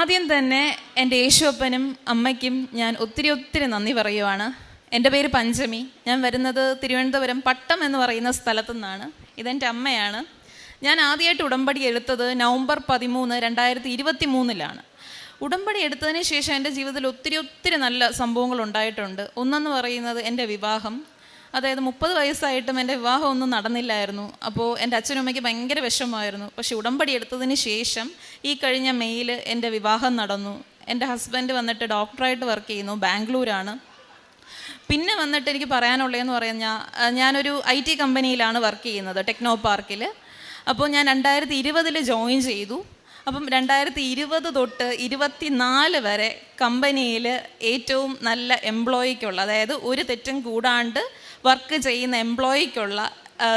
ആദ്യം തന്നെ എൻ്റെ യേശുവപ്പനും അമ്മയ്ക്കും ഞാൻ ഒത്തിരി നന്ദി പറയുവാണ്. എൻ്റെ പേര് പഞ്ചമി. ഞാൻ വരുന്നത് തിരുവനന്തപുരം പട്ടം എന്ന് പറയുന്ന സ്ഥലത്തു നിന്നാണ്. ഇതെൻ്റെ അമ്മയാണ്. ഞാൻ ആദ്യമായിട്ട് ഉടമ്പടി എടുത്തത് നവംബർ 13, 2023 ഉടമ്പടി എടുത്തതിന് ശേഷം എൻ്റെ ജീവിതത്തിൽ ഒത്തിരി നല്ല സംഭവങ്ങൾ ഉണ്ടായിട്ടുണ്ട്. ഒന്നെന്ന് പറയുന്നത് എൻ്റെ വിവാഹം. അതായത് 30 വയസ്സായിട്ടും എൻ്റെ വിവാഹം ഒന്നും നടന്നില്ലായിരുന്നു. അപ്പോൾ എൻ്റെ അച്ഛനും അമ്മയ്ക്ക് ഭയങ്കര വിഷമമായിരുന്നു. പക്ഷെ ഉടമ്പടി എടുത്തതിന് ശേഷം ഈ കഴിഞ്ഞ മെയ്യിൽ എൻ്റെ വിവാഹം നടന്നു. എൻ്റെ ഹസ്ബൻഡ് വന്നിട്ട് ഡോക്ടറായിട്ട് വർക്ക് ചെയ്യുന്നു, ബാംഗ്ലൂരാണ്. പിന്നെ വന്നിട്ട് എനിക്ക് പറയാനുള്ളതെന്ന് പറഞ്ഞാൽ ഞാനൊരു IT കമ്പനിയിലാണ് വർക്ക് ചെയ്യുന്നത്, ടെക്നോ പാർക്കിൽ. അപ്പോൾ ഞാൻ 2020 ജോയിൻ ചെയ്തു. അപ്പം 2020 തൊട്ട് 24 വരെ കമ്പനിയിൽ ഏറ്റവും നല്ല എംപ്ലോയിക്കുള്ള, അതായത് ഒരു തെറ്റും കൂടാണ്ട് വർക്ക് ചെയ്യുന്ന എംപ്ലോയിക്കുള്ള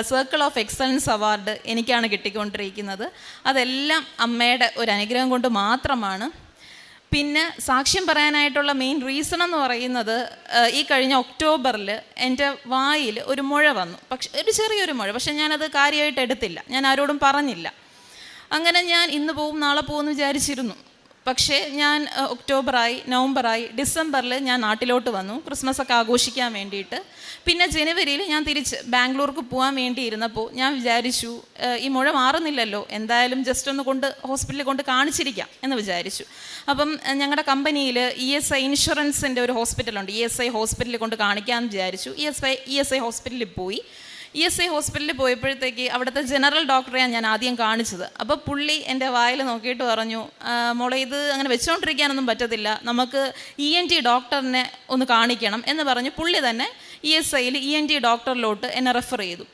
സർക്കിൾ ഓഫ് എക്സലൻസ് അവാർഡ് എനിക്കാണ് കിട്ടിക്കൊണ്ടിരിക്കുന്നത്. അതെല്ലാം അമ്മയുടെ ഒരു അനുഗ്രഹം കൊണ്ട് മാത്രമാണ്. പിന്നെ സാക്ഷ്യം പറയാനായിട്ടുള്ള മെയിൻ റീസൺ എന്ന് പറയുന്നത്, ഈ കഴിഞ്ഞ ഒക്ടോബറിൽ എൻ്റെ വായിൽ ഒരു മുഴ വന്നു. പക്ഷെ ഒരു ചെറിയൊരു മുഴ, പക്ഷെ ഞാനത് കാര്യമായിട്ട് എടുത്തില്ല, ഞാൻ ആരോടും പറഞ്ഞില്ല. അങ്ങനെ ഞാൻ ഇന്ന് പോവും നാളെ പോകുമെന്ന് വിചാരിച്ചിരുന്നു. പക്ഷേ ഞാൻ ഒക്ടോബറായി, നവംബറായി, ഡിസംബറിൽ ഞാൻ നാട്ടിലോട്ട് വന്നു ക്രിസ്മസ് ഒക്കെ ആഘോഷിക്കാൻ വേണ്ടിയിട്ട്. പിന്നെ ജനുവരിയിൽ ഞാൻ തിരിച്ച് ബാംഗ്ലൂർക്ക് പോകാൻ വേണ്ടിയിരുന്നപ്പോൾ ഞാൻ വിചാരിച്ചു, ഈ മുഴ മാറുന്നില്ലല്ലോ, എന്തായാലും ജസ്റ്റ് ഒന്ന് ഹോസ്പിറ്റലിൽ കൊണ്ട് കാണിച്ചിരിക്കാം എന്ന് വിചാരിച്ചു. അപ്പം ഞങ്ങളുടെ കമ്പനിയിൽ ESI ഇൻഷുറൻസിൻ്റെ ഒരു ഹോസ്പിറ്റലുണ്ട്, ESI ഹോസ്പിറ്റലിൽ കൊണ്ട് കാണിക്കാമെന്ന് വിചാരിച്ചു. ESI ഹോസ്പിറ്റലിൽ പോയി. ESI ഹോസ്പിറ്റലിൽ പോയപ്പോഴത്തേക്ക് അവിടുത്തെ ജനറൽ ഡോക്ടറെയാണ് ഞാൻ ആദ്യം കാണിച്ചത്. അപ്പോൾ പുള്ളി എൻ്റെ വായിൽ നോക്കിയിട്ട് പറഞ്ഞു, മോളെ ഇത് അങ്ങനെ വെച്ചുകൊണ്ടിരിക്കാനൊന്നും പറ്റത്തില്ല, നമുക്ക് ENT ഡോക്ടറിനെ ഒന്ന് കാണിക്കണം എന്ന് പറഞ്ഞ് പുള്ളി തന്നെ ESIയിൽ ENT ഡോക്ടറിലോട്ട് എന്നെ റെഫർ ചെയ്തു.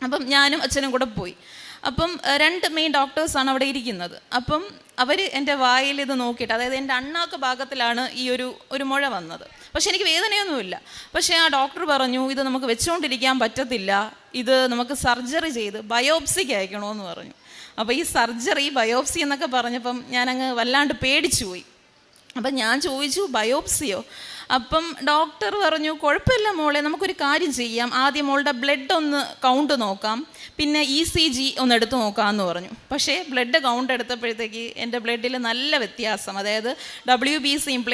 അപ്പം ഞാനും അച്ഛനും കൂടെ പോയി. അപ്പം 2 മെയിൻ ഡോക്ടേഴ്സാണ് അവിടെ ഇരിക്കുന്നത്. അപ്പം അവർ എൻ്റെ വായിൽ ഇത് നോക്കിയിട്ട്, അതായത് എൻ്റെ അണ്ണാക്ക് ഭാഗത്തിലാണ് ഈ ഒരു മുഴ വന്നത്. പക്ഷെ എനിക്ക് വേദനയൊന്നുമില്ല. പക്ഷേ ആ ഡോക്ടർ പറഞ്ഞു, ഇത് നമുക്ക് വെച്ചുകൊണ്ടിരിക്കാൻ പറ്റത്തില്ല, ഇത് നമുക്ക് സർജറി ചെയ്ത് ബയോപ്സിക്ക് അയക്കണമെന്ന് പറഞ്ഞു. അപ്പോൾ ഈ സർജറി, ബയോപ്സി എന്നൊക്കെ പറഞ്ഞപ്പം ഞാനങ്ങ് വല്ലാണ്ട് പേടിച്ചു പോയി. അപ്പം ഞാൻ ചോദിച്ചു, ബയോപ്സിയോ? അപ്പം ഡോക്ടർ പറഞ്ഞു, കുഴപ്പമില്ല മോളെ, നമുക്കൊരു കാര്യം ചെയ്യാം, ആദ്യം മോളുടെ ബ്ലഡ് ഒന്ന് കൗണ്ട് നോക്കാം, പിന്നെ ECG ഒന്ന് എടുത്ത് നോക്കാമെന്ന് പറഞ്ഞു. പക്ഷേ ബ്ലഡ് കൗണ്ട് എടുത്തപ്പോഴത്തേക്ക് എൻ്റെ ബ്ലഡിൽ നല്ല വ്യത്യാസം, അതായത് WBCയും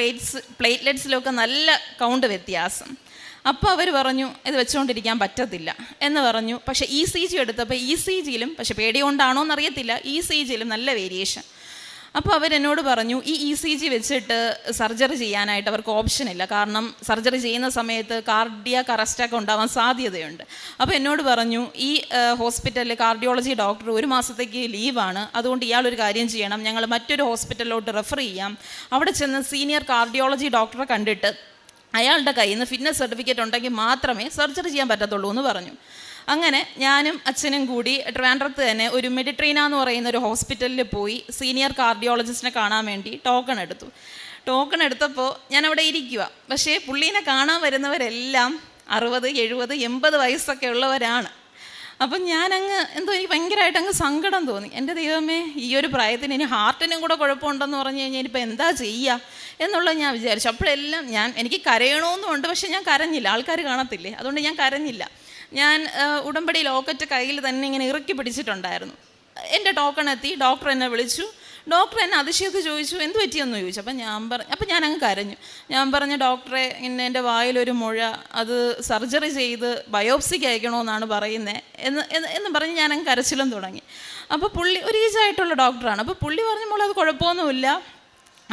പ്ലേറ്റ്ലെറ്റ്സിലൊക്കെ നല്ല കൗണ്ട് വ്യത്യാസം. അപ്പോൾ അവർ പറഞ്ഞു, ഇത് വെച്ചുകൊണ്ടിരിക്കാൻ പറ്റത്തില്ല എന്ന് പറഞ്ഞു. പക്ഷേ ECG എടുത്തപ്പോൾ ECGയിലും, പക്ഷേ പേടി കൊണ്ടാണോ എന്നറിയത്തില്ല, ECGയിലും നല്ല വേരിയേഷൻ. അപ്പോൾ അവരെന്നോട് പറഞ്ഞു, ഈ ECG വെച്ചിട്ട് സർജറി ചെയ്യാനായിട്ട് അവർക്ക് ഓപ്ഷൻ ഇല്ല, കാരണം സർജറി ചെയ്യുന്ന സമയത്ത് കാർഡിയാക് അറസ്റ്റൊക്കെ ഉണ്ടാവാൻ സാധ്യതയുണ്ട്. അപ്പോൾ എന്നോട് പറഞ്ഞു, ഈ ഹോസ്പിറ്റലിൽ കാർഡിയോളജി ഡോക്ടർ 1 മാസത്തേക്ക് ലീവാണ്, അതുകൊണ്ട് ഇയാളൊരു കാര്യം ചെയ്യണം, ഞങ്ങൾ മറ്റൊരു ഹോസ്പിറ്റലിലോട്ട് റെഫർ ചെയ്യാം, അവിടെ ചെന്ന് സീനിയർ കാർഡിയോളജി ഡോക്ടറെ കണ്ടിട്ട് അയാളുടെ കയ്യിൽ നിന്ന് ഫിറ്റ്നസ് സർട്ടിഫിക്കറ്റ് ഉണ്ടെങ്കിൽ മാത്രമേ സർജറി ചെയ്യാൻ പറ്റത്തുള്ളൂ എന്ന് പറഞ്ഞു. അങ്ങനെ ഞാനും അച്ഛനും കൂടി ട്രിവാൻഡ്രത്ത് തന്നെ ഒരു മെഡിട്രീന എന്ന് പറയുന്ന ഒരു ഹോസ്പിറ്റലിൽ പോയി സീനിയർ കാർഡിയോളജിസ്റ്റിനെ കാണാൻ വേണ്ടി ടോക്കൺ എടുത്തു. ടോക്കൺ എടുത്തപ്പോൾ ഞാൻ അവിടെ ഇരിക്കുക. പക്ഷേ പുള്ളീനെ കാണാൻ വരുന്നവരെല്ലാം 60, 70, 80 വയസ്സൊക്കെ ഉള്ളവരാണ്. അപ്പം ഞാനങ്ങ് എനിക്ക് ഭയങ്കരമായിട്ട് അങ്ങ് സങ്കടം തോന്നി. എൻ്റെ ദൈവമേ, ഈ ഒരു പ്രായത്തിന് ഇനി ഹാർട്ടിനും കൂടെ കുഴപ്പമുണ്ടെന്ന് പറഞ്ഞു കഴിഞ്ഞാൽ ഇനിയിപ്പോൾ എന്താ ചെയ്യുക എന്നുള്ളത് ഞാൻ വിചാരിച്ചു. അപ്പോഴെല്ലാം എനിക്ക് കരയണമെന്നുണ്ട്, പക്ഷെ ഞാൻ കരഞ്ഞില്ല, ആൾക്കാർ കാണത്തില്ലേ, അതുകൊണ്ട് ഞാൻ കരഞ്ഞില്ല. ഞാൻ ഉടമ്പടി ലോക്കറ്റ് കയ്യിൽ തന്നെ ഇങ്ങനെ ഇറുക്കി പിടിച്ചിട്ടുണ്ടായിരുന്നു. എൻ്റെ ടോക്കൺ എത്തി, ഡോക്ടർ എന്നെ വിളിച്ചു. ഡോക്ടർ എന്നെ അതിശയത്തിൽ ചോദിച്ചു, എന്ത് പറ്റിയെന്ന് ചോദിച്ചു. അപ്പം ഞാൻ അങ്ങ് കരഞ്ഞു. ഞാൻ പറഞ്ഞു, ഡോക്ടറെ, ഇന്ന് എൻ്റെ വായിലൊരു മുഴ, അത് സർജറി ചെയ്ത് ബയോപ്സിക്ക് അയക്കണമെന്നാണ് പറയുന്നത് എന്ന് പറഞ്ഞ് ഞാനങ്ങ് കരച്ചിലും തുടങ്ങി. അപ്പോൾ പുള്ളി ഒരു ഏജായിട്ടുള്ള ഡോക്ടറാണ്. അപ്പോൾ പുള്ളി പറഞ്ഞു, മോളെ അത് കുഴപ്പമൊന്നുമില്ല.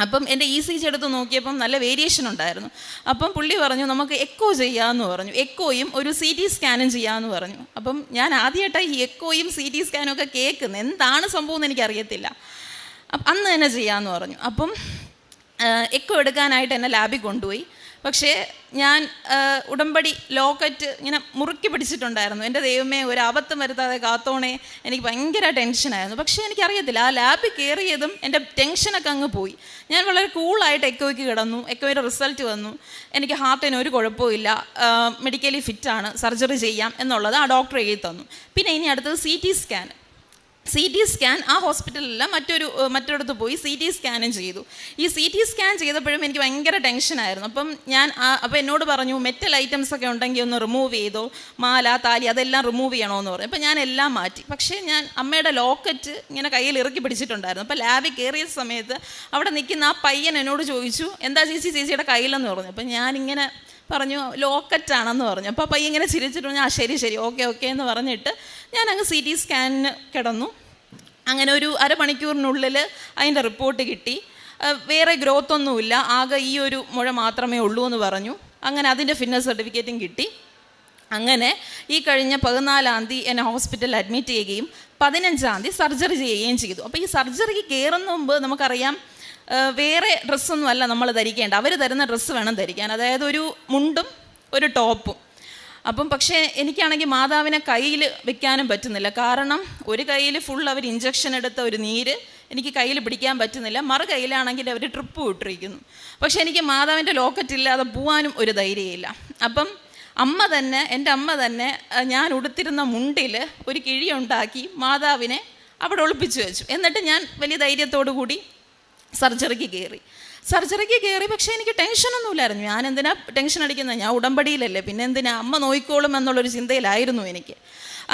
അപ്പം എൻ്റെ ECG എടുത്ത് നോക്കിയപ്പം നല്ല വേരിയേഷൻ ഉണ്ടായിരുന്നു. അപ്പം പുള്ളി പറഞ്ഞു, നമുക്ക് എക്കോ ചെയ്യാമെന്ന് പറഞ്ഞു. എക്കോയും ഒരു CT സ്കാനും ചെയ്യാമെന്ന് പറഞ്ഞു. അപ്പം ഞാൻ ആദ്യമായിട്ടാണ് ഈ എക്കോയും CT സ്കാനും ഒക്കെ കേൾക്കുന്നത്, എന്താണ് സംഭവം എന്ന് എനിക്കറിയത്തില്ല. അന്ന് തന്നെ ചെയ്യാമെന്ന് പറഞ്ഞു. അപ്പം എക്കോ എടുക്കാനായിട്ട് എന്നെ ലാബിൽ കൊണ്ടുപോയി. പക്ഷേ ഞാൻ ഉടമ്പടി ലോക്കറ്റ് ഇങ്ങനെ മുറുക്കി പിടിച്ചിട്ടുണ്ടായിരുന്നു. എൻ്റെ ദൈവമേ, ഒരു അബദ്ധം വരുത്താതെ കാത്തോണേ, എനിക്ക് ഭയങ്കര ടെൻഷനായിരുന്നു. പക്ഷേ എനിക്കറിയത്തില്ല, ആ ലാബിൽ കയറിയതും എൻ്റെ ടെൻഷനൊക്കെ അങ്ങ് പോയി. ഞാൻ വളരെ കൂളായിട്ട് എക്കോയ്ക്ക് കിടന്നു. എക്കോയുടെ റിസൾട്ട് വന്നു, എനിക്ക് ഹാർട്ടിന് ഒരു കുഴപ്പമില്ല, മെഡിക്കലി ഫിറ്റാണ്, സർജറി ചെയ്യാം എന്നുള്ളത് ആ ഡോക്ടർ എഴുതി തന്നു. പിന്നെ ഇനി അടുത്തത് CT സ്കാൻ. CT സ്കാൻ ആ ഹോസ്പിറ്റലിലല്ല മറ്റൊരിടത്ത് പോയി CT സ്കാനും ചെയ്തു. ഈ CT സ്കാൻ ചെയ്തപ്പോഴും എനിക്ക് ഭയങ്കര ടെൻഷനായിരുന്നു. അപ്പോൾ എന്നോട് പറഞ്ഞു മെറ്റൽ ഐറ്റംസ് ഒക്കെ ഉണ്ടെങ്കിൽ ഒന്ന് റിമൂവ് ചെയ്തോ, മാല താലി അതെല്ലാം റിമൂവ് ചെയ്യണമെന്ന് പറഞ്ഞു. അപ്പോൾ ഞാൻ എല്ലാം മാറ്റി. പക്ഷേ ഞാൻ അമ്മയുടെ ലോക്കറ്റ് ഇങ്ങനെ കയ്യിൽ ഇറക്കി പിടിച്ചിട്ടുണ്ടായിരുന്നു. അപ്പോൾ ലാബിൽ കയറിയ സമയത്ത് അവിടെ നിൽക്കുന്ന ആ പയ്യൻ എന്നോട് ചോദിച്ചു, എന്താ ചേച്ചിയുടെ കയ്യിലെന്ന് പറഞ്ഞു. അപ്പോൾ ഞാനിങ്ങനെ പറഞ്ഞു ലോക്കറ്റാണെന്ന് പറഞ്ഞു. അപ്പോൾ പയ്യ ഇങ്ങനെ ചിരിച്ചിട്ട് പറഞ്ഞു, ശരി ഓക്കെ എന്ന് പറഞ്ഞിട്ട് ഞാൻ അങ്ങ് CT സ്കാനിന് കിടന്നു. അങ്ങനെ ഒരു അരമണിക്കൂറിനുള്ളിൽ അതിൻ്റെ റിപ്പോർട്ട് കിട്ടി. വേറെ ഗ്രോത്ത് ഒന്നുമില്ല, ആകെ ഈ ഒരു മുഴ മാത്രമേ ഉള്ളൂ എന്ന് പറഞ്ഞു. അങ്ങനെ അതിൻ്റെ ഫിറ്റ്നസ് സർട്ടിഫിക്കറ്റും കിട്ടി. അങ്ങനെ ഈ കഴിഞ്ഞ 14-ാം തീയതി എന്നെ ഹോസ്പിറ്റലിൽ അഡ്മിറ്റ് ചെയ്യുകയും 15-ാം തീയതി സർജറി ചെയ്യുകയും ചെയ്തു. അപ്പോൾ ഈ സർജറിക്ക് കയറുന്ന മുമ്പ് നമുക്കറിയാം വേറെ ഡ്രസ്സൊന്നും അല്ല നമ്മൾ ധരിക്കേണ്ട, അവർ തരുന്ന ഡ്രസ്സ് വേണം ധരിക്കാൻ, അതായത് ഒരു മുണ്ടും ഒരു ടോപ്പും. പക്ഷേ എനിക്കാണെങ്കിൽ മാതാവിനെ കയ്യിൽ വെക്കാനും പറ്റുന്നില്ല. കാരണം ഒരു കയ്യിൽ ഫുൾ അവർ ഇഞ്ചക്ഷൻ എടുത്ത ഒരു നീര് എനിക്ക് കയ്യിൽ പിടിക്കാൻ പറ്റുന്നില്ല, മറു കയ്യിലാണെങ്കിൽ അവർ ട്രിപ്പ് വിട്ടിരിക്കുന്നു. പക്ഷേ എനിക്ക് മാതാവിൻ്റെ ലോക്കറ്റ് ഇല്ലാതെ പോകാനും ഒരു ധൈര്യമില്ല. എൻ്റെ അമ്മ തന്നെ ഞാൻ ഉടുത്തിരുന്ന മുണ്ടിൽ ഒരു കിഴിയുണ്ടാക്കി മാതാവിനെ അവിടെ ഒളിപ്പിച്ചു വെച്ചു. എന്നിട്ട് ഞാൻ വലിയ ധൈര്യത്തോടു കൂടി സർജറിക്ക് കയറി. പക്ഷേ എനിക്ക് ടെൻഷനൊന്നുമില്ലായിരുന്നു. ഞാൻ എന്തിനാ ടെൻഷൻ അടിക്കുന്നത്, ഞാൻ ഉടമ്പടിയിലല്ലേ, പിന്നെ എന്തിനാ, അമ്മ നോയിക്കോളും എന്നുള്ളൊരു ചിന്തയിലായിരുന്നു എനിക്ക്.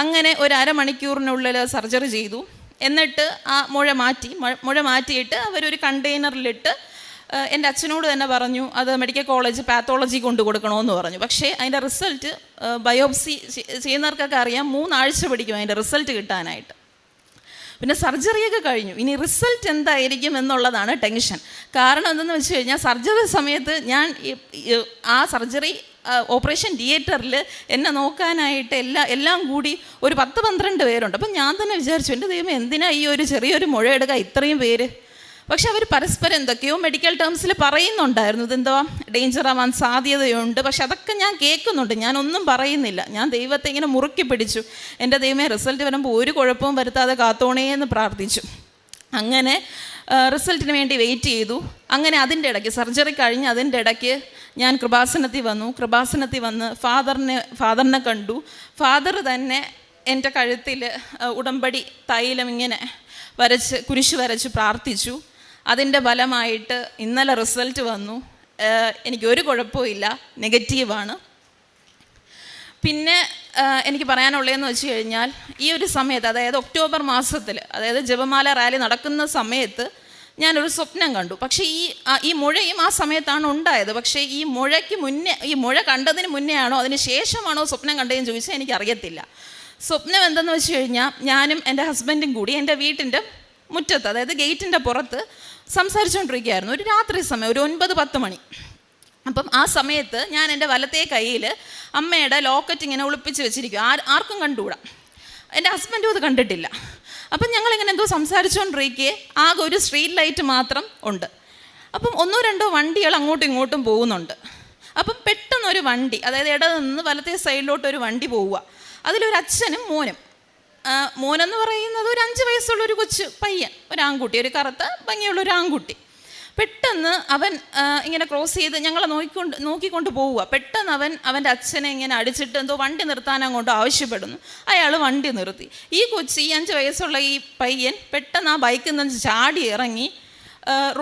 അങ്ങനെ ഒരു അരമണിക്കൂറിനുള്ളിൽ സർജറി ചെയ്തു. എന്നിട്ട് ആ മുഴ മാറ്റിയിട്ട് അവരൊരു കണ്ടെയ്നറിലിട്ട് എൻ്റെ അച്ഛനോട് തന്നെ പറഞ്ഞു അത് മെഡിക്കൽ കോളേജ് പാത്തോളജി കൊണ്ട് കൊടുക്കണമെന്ന് പറഞ്ഞു. പക്ഷേ അതിൻ്റെ റിസൾട്ട് ബയോപ്സി ചെയ്യുന്നവർക്കൊക്കെ അറിയാം 3 ആഴ്ച പിടിക്കും അതിൻ്റെ റിസൾട്ട് കിട്ടാനായിട്ട്. പിന്നെ സർജറിയൊക്കെ കഴിഞ്ഞു, ഇനി റിസൾട്ട് എന്തായിരിക്കും എന്നുള്ളതാണ് ടെൻഷൻ. കാരണം എന്തെന്ന് വെച്ച് കഴിഞ്ഞാൽ സർജറി സമയത്ത് ഞാൻ ആ സർജറി ഓപ്പറേഷൻ തിയേറ്ററിൽ എന്നെ നോക്കാനായിട്ട് എല്ലാം കൂടി ഒരു 10-12 പേരുണ്ട്. അപ്പം ഞാൻ തന്നെ വിചാരിച്ചു, എൻ്റെ ദൈവം എന്തിനാ ഈ ഒരു ചെറിയൊരു മുഴ എടുക്കുക ഇത്രയും പേര്. പക്ഷെ അവർ പരസ്പരം എന്തൊക്കെയോ മെഡിക്കൽ ടേംസിൽ പറയുന്നുണ്ടായിരുന്നു, ഇതെന്തോ ഡേഞ്ചർ ആവാൻ സാധ്യതയുണ്ട്. പക്ഷെ അതൊക്കെ ഞാൻ കേൾക്കുന്നുണ്ട്, ഞാനൊന്നും പറയുന്നില്ല. ഞാൻ ദൈവത്തെ ഇങ്ങനെ മുറുക്കി പിടിച്ചു, എൻ്റെ ദൈവമേ റിസൾട്ട് വരുമ്പോൾ ഒരു കുഴപ്പവും വരുത്താതെ കാത്തോണേ എന്ന് പ്രാർത്ഥിച്ചു. അങ്ങനെ റിസൾട്ടിന് വേണ്ടി വെയിറ്റ് ചെയ്തു. അങ്ങനെ അതിൻ്റെ ഇടയ്ക്ക് സർജറി കഴിഞ്ഞ് അതിൻ്റെ ഇടയ്ക്ക് ഞാൻ കൃപാസനത്തിൽ വന്ന് ഫാദറിനെ കണ്ടു. ഫാദർ തന്നെ എൻ്റെ കഴുത്തിൽ ഉടമ്പടി തൈലം ഇങ്ങനെ കുരിശ് വരച്ച് പ്രാർത്ഥിച്ചു. അതിൻ്റെ ഫലമായിട്ട് ഇന്നലെ റിസൾട്ട് വന്നു. എനിക്കൊരു കുഴപ്പമില്ല, നെഗറ്റീവാണ്. പിന്നെ എനിക്ക് പറയാനുള്ളതെന്ന് വെച്ച് കഴിഞ്ഞാൽ ഈ ഒരു സമയത്ത്, അതായത് ഒക്ടോബർ മാസത്തിൽ, അതായത് ജപമാല റാലി നടക്കുന്ന സമയത്ത് ഞാനൊരു സ്വപ്നം കണ്ടു. പക്ഷേ ഈ മുഴയും ആ സമയത്താണ് ഉണ്ടായത്. പക്ഷേ ഈ മുഴ കണ്ടതിന് മുന്നേ ആണോ അതിന് ശേഷമാണോ സ്വപ്നം കണ്ടതെന്ന് ചോദിച്ചാൽ എനിക്കറിയത്തില്ല. സ്വപ്നം എന്തെന്ന് വെച്ച് കഴിഞ്ഞാൽ ഞാനും എൻ്റെ ഹസ്ബൻഡും കൂടി എൻ്റെ വീട്ടിൻ്റെ മുറ്റത്ത്, അതായത് ഗേറ്റിൻ്റെ പുറത്ത് സംസാരിച്ചുകൊണ്ടിരിക്കുകയായിരുന്നു. ഒരു രാത്രി സമയം, ഒരു 9-10 മണി. ആ സമയത്ത് ഞാൻ എൻ്റെ വലത്തേ കയ്യിൽ അമ്മയുടെ ലോക്കറ്റ് ഇങ്ങനെ ഒളിപ്പിച്ച് വെച്ചിരിക്കും, ആർക്കും കണ്ടുകൂടാ. എൻ്റെ ഹസ്ബൻഡും അത് കണ്ടിട്ടില്ല. ഞങ്ങളിങ്ങനെ എന്തോ സംസാരിച്ചുകൊണ്ടിരിക്കെ ആകെ ഒരു സ്ട്രീറ്റ് ലൈറ്റ് മാത്രം ഉണ്ട്. 1-2 വണ്ടികൾ അങ്ങോട്ടും ഇങ്ങോട്ടും പോകുന്നുണ്ട്. പെട്ടെന്നൊരു വണ്ടി, അതായത് ഇടത് നിന്ന് വലത്തേ സൈഡിലോട്ടൊരു വണ്ടി പോവുക. അതിലൊരു അച്ഛനും മോനെന്ന് പറയുന്നത് ഒരു 5 വയസ്സുള്ളൊരു കൊച്ചു പയ്യൻ, ഒരു ആൺകുട്ടി, ഒരു കറുത്ത ഭംഗിയുള്ളൊരു ആൺകുട്ടി. പെട്ടെന്ന് അവൻ ഇങ്ങനെ ക്രോസ് ചെയ്ത് ഞങ്ങളെ നോക്കിക്കൊണ്ട് പോവുക. പെട്ടെന്ന് അവൻ്റെ അച്ഛനെ ഇങ്ങനെ അടിച്ചിട്ട് എന്തോ വണ്ടി നിർത്താൻ അങ്ങോട്ട് ആവശ്യപ്പെടുന്നു. അയാൾ വണ്ടി നിർത്തി. ഈ 5 വയസ്സുള്ള ഈ പയ്യൻ പെട്ടെന്ന് ആ ബൈക്കിൽ നിന്ന് ചാടി ഇറങ്ങി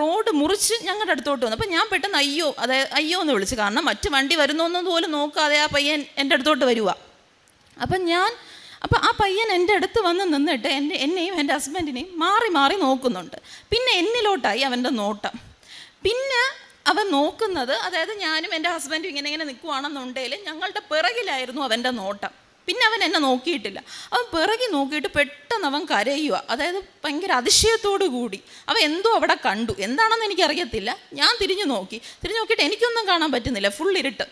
റോഡ് മുറിച്ച് ഞങ്ങളുടെ അടുത്തോട്ട് വന്നു. ഞാൻ പെട്ടെന്ന് അയ്യോ എന്ന് വിളിച്ചു. കാരണം മറ്റ് വണ്ടി വരുന്നൊന്നും പോലും നോക്കാതെ ആ പയ്യൻ എൻ്റെ അടുത്തോട്ട് വരിക. ആ പയ്യൻ എൻ്റെ അടുത്ത് വന്ന് നിന്നിട്ട് എന്നെയും എൻ്റെ ഹസ്ബൻഡിനെയും മാറി നോക്കുന്നുണ്ട്. പിന്നെ എന്നിലോട്ടായി അവൻ്റെ നോട്ടം. പിന്നെ അവൻ നോക്കുന്നത്, അതായത് ഞാനും എൻ്റെ ഹസ്ബൻഡും ഇങ്ങനെ നിൽക്കുവാണെന്നുണ്ടെങ്കിൽ ഞങ്ങളുടെ പിറകിലായിരുന്നു അവൻ്റെ നോട്ടം. പിന്നെ അവൻ എന്നെ നോക്കിയിട്ടില്ല. അവൻ പിറകിൽ നോക്കിയിട്ട് പെട്ടെന്ന് അവൻ കരയുക. അതായത് ഭയങ്കര അതിശയത്തോടു കൂടി അവൻ എന്തോ അവിടെ കണ്ടു. എന്താണെന്ന് എനിക്കറിയത്തില്ല. ഞാൻ തിരിഞ്ഞു നോക്കിയിട്ട് എനിക്കൊന്നും കാണാൻ പറ്റുന്നില്ല, ഫുൾ ഇരുട്ട്.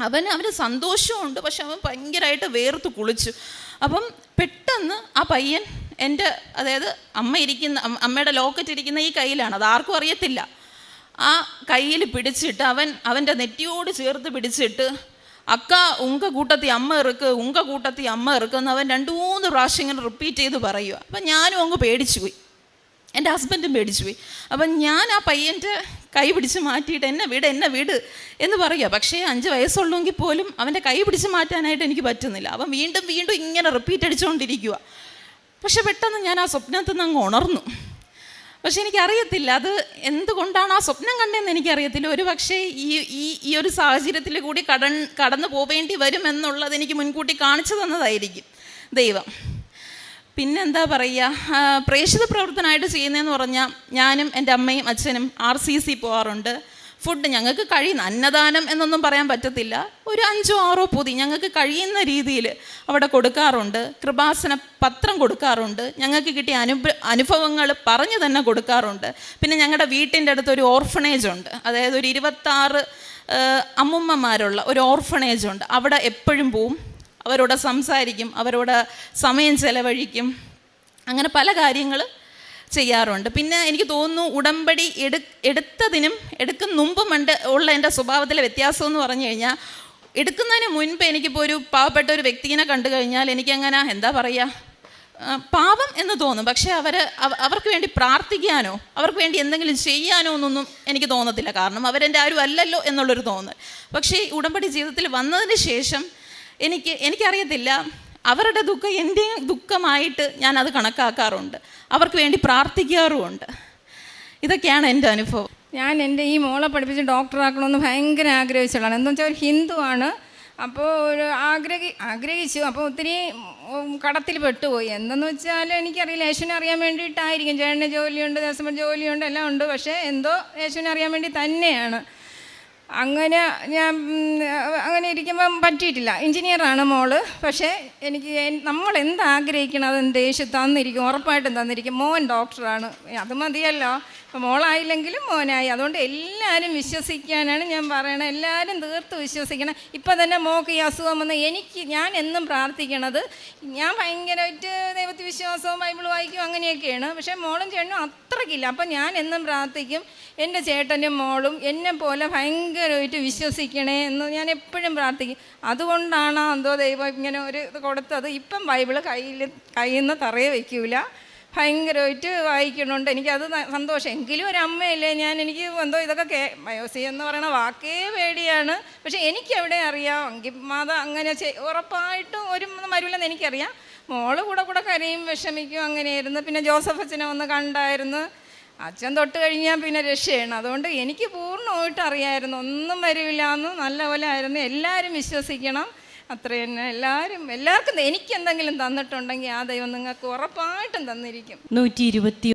അവന് സന്തോഷമുണ്ട്, പക്ഷെ അവൻ ഭയങ്കരമായിട്ട് വേർത്ത് കുളിച്ചു. പെട്ടെന്ന് ആ പയ്യൻ അതായത് അമ്മയുടെ ലോക്കറ്റ് ഇരിക്കുന്ന ഈ കയ്യിലാണ്, അത് ആർക്കും അറിയത്തില്ല. ആ കയ്യിൽ പിടിച്ചിട്ട് അവൻ്റെ നെറ്റിയോട് ചേർത്ത് പിടിച്ചിട്ട് അക്ക ഉങ്ക കൂട്ടത്തി അമ്മ ഇറുക്കെന്ന് അവൻ 2-3 പ്രാവശ്യം ഇങ്ങനെ റിപ്പീറ്റ് ചെയ്ത് പറയുക. ഞാനും അങ്ങ് പേടിച്ചു പോയി, എൻ്റെ ഹസ്ബൻഡും പേടിച്ചു പോയി. ഞാൻ ആ പയ്യൻ്റെ കൈ പിടിച്ച് മാറ്റിയിട്ട് എന്നെ വിട് എന്ന് പറയുക. പക്ഷേ 5 വയസ്സുള്ളെങ്കിൽ പോലും അവൻ്റെ കൈ പിടിച്ച് മാറ്റാനായിട്ട് എനിക്ക് പറ്റുന്നില്ല. അവൻ വീണ്ടും ഇങ്ങനെ റിപ്പീറ്റ് അടിച്ചുകൊണ്ടിരിക്കുക. പക്ഷെ പെട്ടെന്ന് ഞാൻ ആ സ്വപ്നത്തിൽ നിന്ന് അങ്ങ് ഉണർന്നു. പക്ഷെ എനിക്കറിയത്തില്ല അത് എന്തുകൊണ്ടാണ് ആ സ്വപ്നം കണ്ടതെന്ന് എനിക്കറിയത്തില്ല. ഒരു പക്ഷേ ഈ ഒരു സാഹചര്യത്തിൽ കൂടി കടന്നു പോവേണ്ടി വരുമെന്നുള്ളത് എനിക്ക് മുൻകൂട്ടി കാണിച്ചു തന്നതായിരിക്കും ദൈവം. പിന്നെന്താ പറയുക, പ്രേക്ഷിത പ്രവർത്തനമായിട്ട് ചെയ്യുന്നതെന്ന് പറഞ്ഞാൽ ഞാനും എൻ്റെ അമ്മയും അച്ഛനും RCC പോകാറുണ്ട്. ഫുഡ് ഞങ്ങൾക്ക് കഴിയുന്ന, അന്നദാനം എന്നൊന്നും പറയാൻ പറ്റത്തില്ല, ഒരു 5-6 പൊതി ഞങ്ങൾക്ക് കഴിയുന്ന രീതിയിൽ അവിടെ കൊടുക്കാറുണ്ട്. കൃപാസന പത്രം കൊടുക്കാറുണ്ട്. ഞങ്ങൾക്ക് കിട്ടിയ അനുഭവങ്ങൾ പറഞ്ഞു തന്നെ കൊടുക്കാറുണ്ട്. പിന്നെ ഞങ്ങളുടെ വീട്ടിൻ്റെ അടുത്ത് ഒരു ഓർഫണേജ് ഉണ്ട്, അതായത് ഒരു 26 അമ്മുമ്മമാരുള്ള ഒരു ഓർഫണേജ് ഉണ്ട്. അവിടെ എപ്പോഴും പോവും, അവരോട് സംസാരിക്കും, അവരോട് സമയം ചെലവഴിക്കും, അങ്ങനെ പല കാര്യങ്ങൾ ചെയ്യാറുണ്ട്. പിന്നെ എനിക്ക് തോന്നുന്നു ഉടമ്പടി എടുത്തതിനും എടുക്കുന്ന മുമ്പും ഉള്ള എൻ്റെ സ്വഭാവത്തിലെ വ്യത്യാസം എന്ന് പറഞ്ഞു കഴിഞ്ഞാൽ, എടുക്കുന്നതിന് മുൻപ് എനിക്കിപ്പോൾ ഒരു പാവപ്പെട്ട ഒരു വ്യക്തിനെ കണ്ടു കഴിഞ്ഞാൽ എനിക്കങ്ങനെ എന്താ പറയുക, പാപം എന്ന് തോന്നും. പക്ഷേ അവർക്ക് വേണ്ടി പ്രാർത്ഥിക്കാനോ അവർക്ക് വേണ്ടി എന്തെങ്കിലും ചെയ്യാനോ എന്നൊന്നും എനിക്ക് തോന്നത്തില്ല, കാരണം അവരെൻ്റെ ആരും അല്ലല്ലോ എന്നുള്ളൊരു തോന്നൽ. പക്ഷേ ഉടമ്പടി ജീവിതത്തിൽ വന്നതിന് ശേഷം എനിക്കറിയത്തില്ല, അവരുടെ ദുഃഖം എൻ്റെയും ദുഃഖമായിട്ട് ഞാനത് കണക്കാക്കാറുണ്ട്, അവർക്ക് വേണ്ടി പ്രാർത്ഥിക്കാറുമുണ്ട്. ഇതൊക്കെയാണ് എൻ്റെ അനുഭവം. ഞാൻ എൻ്റെ ഈ മോളെ പഠിപ്പിച്ച് ഡോക്ടറാക്കണമെന്ന് ഭയങ്കര ആഗ്രഹിച്ചതാണ്. എന്താ വെച്ചാൽ ഒരു ഹിന്ദുവാണ്. അപ്പോൾ ഒരു ആഗ്രഹിച്ചു. അപ്പോൾ ഒത്തിരി കടത്തിൽ പെട്ടുപോയി. എന്തെന്ന് വെച്ചാൽ എനിക്കറിയില്ല, യേശുവിനെ അറിയാൻ വേണ്ടിയിട്ടായിരിക്കും. ചേട്ടന് ജോലിയുണ്ട്, ദേശം ജോലിയുണ്ട്, എല്ലാം ഉണ്ട്. പക്ഷേ എന്തോ യേശുവിനെ അറിയാൻ വേണ്ടി തന്നെയാണ്. അങ്ങനെ ഇരിക്കുമ്പം പറ്റിയിട്ടില്ല. എഞ്ചിനീയറാണ് മോള്. പക്ഷേ എനിക്ക് നമ്മൾ എന്താഗ്രഹിക്കണം അതെന്ത് യേശു തന്നിരിക്കും, ഉറപ്പായിട്ടും തന്നിരിക്കും. മോൻ ഡോക്ടറാണ്, അത് മതിയല്ലോ. അപ്പോൾ മോളായില്ലെങ്കിലും മോനായി. അതുകൊണ്ട് എല്ലാവരും വിശ്വസിക്കാനാണ് ഞാൻ പറയണത്. എല്ലാവരും തീർത്ത് വിശ്വസിക്കണം. ഇപ്പം തന്നെ മോൾക്ക് ഈ അസുഖം വന്ന് ഞാൻ എന്നും പ്രാർത്ഥിക്കണത്, ഞാൻ ഭയങ്കരമായിട്ട് ദൈവത്തിൽ വിശ്വാസവും ബൈബിൾ വായിക്കും അങ്ങനെയൊക്കെയാണ്. പക്ഷേ മോളും ചേട്ടനും അത്രയ്ക്കില്ല. അപ്പം ഞാൻ എന്നും പ്രാർത്ഥിക്കും, എൻ്റെ ചേട്ടനും മോളും എന്നെ പോലെ ഭയങ്കരമായിട്ട് വിശ്വസിക്കണേ എന്ന് ഞാൻ എപ്പോഴും പ്രാർത്ഥിക്കും. അതുകൊണ്ടാണ് എന്തോ ദൈവം ഇങ്ങനെ ഒരു ഇത് കൊടുത്തത്. ഇപ്പം ബൈബിള് കയ്യിൽ നിന്ന് തറയെ വയ്ക്കൂല, ഭയങ്കരമായിട്ട് വായിക്കണുണ്ട്. എനിക്കത് സന്തോഷം. എങ്കിലും ഒരു അമ്മയല്ലേ ഞാൻ, എനിക്ക് എന്തോ ഇതൊക്കെ ബയോസി എന്ന് പറയണ വാക്കേ പേടിയാണ്. പക്ഷെ എനിക്കെവിടെ അറിയാം, എങ്കിൽ മാത അങ്ങനെ ഉറപ്പായിട്ടും ഒരു മരുവില്ലെന്ന് എനിക്കറിയാം. മോള് കൂടെ കരയും, വിഷമിക്കും, അങ്ങനെയായിരുന്നു. പിന്നെ ജോസഫ് അച്ഛനെ ഒന്ന് കണ്ടായിരുന്നു. അച്ഛൻ തൊട്ട് കഴിഞ്ഞാൽ പിന്നെ രക്ഷയാണ്. അതുകൊണ്ട് എനിക്ക് പൂർണ്ണമായിട്ട് അറിയാമായിരുന്നു, ഒന്നും വരില്ല എന്ന്. നല്ലപോലെ ആയിരുന്നു. എല്ലാവരും വിശ്വസിക്കണം, അത്ര തന്നെ. എല്ലാവർക്കും എനിക്കെന്തെങ്കിലും തന്നിട്ടുണ്ടെങ്കിൽ ആ ദൈവം നിങ്ങൾക്ക് ഉറപ്പായിട്ടും തന്നിരിക്കും. 120